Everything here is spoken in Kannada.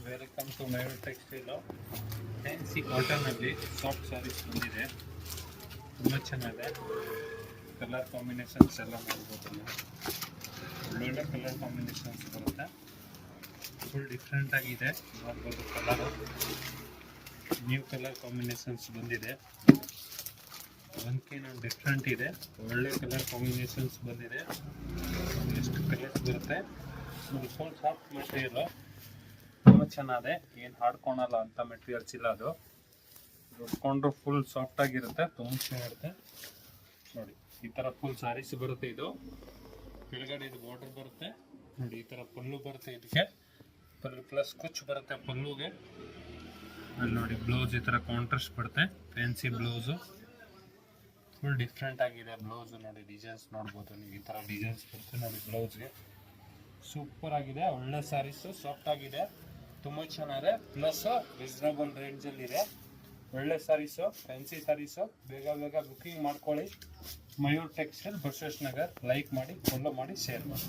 Welcome to Mayur textile. Fancy ಕಾಟನಲ್ಲಿ ಸಾಫ್ಟ್ ಸ್ಯಾರೀಸ್ ಬಂದಿದೆ, ತುಂಬ ಚೆನ್ನಾಗಿದೆ. ಕಲರ್ ಕಾಂಬಿನೇಷನ್ಸ್ ಎಲ್ಲ ನೋಡ್ಬೋದು ನೀವು. ಒಳ್ಳೊಳ್ಳೆ ಕಲರ್ ಕಾಂಬಿನೇಷನ್ಸ್ ಬರುತ್ತೆ, ಫುಲ್ ಡಿಫ್ರೆಂಟ್ ಆಗಿದೆ. ನೋಡ್ಬೋದು ಕಲರು, ನ್ಯೂ ಕಲರ್ ಕಾಂಬಿನೇಷನ್ಸ್ ಬಂದಿದೆ. ಒಂದ್ಕಿನ ಡಿಫ್ರೆಂಟ್ ಇದೆ, ಒಳ್ಳೆ ಕಲರ್ ಕಾಂಬಿನೇಷನ್ಸ್ ಬಂದಿದೆ. ಎಷ್ಟು ಕಲರ್ಸ್ ಬರುತ್ತೆ ನೋಡಿ. ಫುಲ್ ಸಾಫ್ಟ್ ಮೆಟೀರಿಯಲ್, ತುಂಬ ಚೆನ್ನಾಗಿದೆ. ಏನು ಹಾಡ್ಕೊಳಲ್ಲ ಅಂತ ಮೆಟೀರಿಯಲ್ಸ್ ಇಲ್ಲ, ಅದು ಉಟ್ಕೊಂಡ್ರು ಫುಲ್ ಸಾಫ್ಟ್ ಆಗಿರುತ್ತೆ, ತುಂಬ ಚೆನ್ನಾಗಿರುತ್ತೆ ನೋಡಿ. ಈ ಥರ ಫುಲ್ ಸ್ಯಾರೀಸ್ ಬರುತ್ತೆ. ಇದು ಕೆಳಗಡೆ ಇದು ಬಾರ್ಡರ್ ಬರುತ್ತೆ ನೋಡಿ. ಈ ಥರ ಪಲ್ಲು ಬರುತ್ತೆ, ಇದಕ್ಕೆ ಪಲ್ಲು ಪ್ಲಸ್ ಕುಚ್ ಬರುತ್ತೆ ಪಲ್ಲುಗೆ. ಅಲ್ಲಿ ನೋಡಿ ಬ್ಲೌಸ್ ಈ ಥರ ಕಾಂಟ್ರಾಸ್ಟ್ ಬರುತ್ತೆ, ಫ್ಯಾನ್ಸಿ ಬ್ಲೌಸು. ಫುಲ್ ಡಿಫ್ರೆಂಟ್ ಆಗಿದೆ ಬ್ಲೌಸ್ ನೋಡಿ. ಡಿಸೈನ್ಸ್ ನೋಡ್ಬೋದು ನೀವು, ಈ ಥರ ಡಿಸೈನ್ಸ್ ಬರುತ್ತೆ ನೋಡಿ ಬ್ಲೌಸ್ಗೆ. ಸೂಪರ್ ಆಗಿದೆ, ಒಳ್ಳೆ ಸ್ಯಾರೀಸು, ಸಾಫ್ಟ್ ಆಗಿದೆ, ತುಂಬ ಚೆನ್ನಾಗಿದೆ. ಪ್ಲಸ್ ರೀಸನಬಲ್ ರೇಂಜಲ್ಲಿದೆ. ಒಳ್ಳೆ ಸ್ಯಾರೀಸು, ಫ್ಯಾನ್ಸಿ ಸ್ಯಾರೀಸು. ಬೇಗ ಬೇಗ ಬುಕ್ಕಿಂಗ್ ಮಾಡ್ಕೊಳ್ಳಿ. ಮಯೂರ್ ಟೆಕ್ಸ್ಟೈಲ್, ಬಸವೇಶ್ವರ ನಗರ್. ಲೈಕ್ ಮಾಡಿ, ಫಾಲೋ ಮಾಡಿ, ಶೇರ್ ಮಾಡಿ.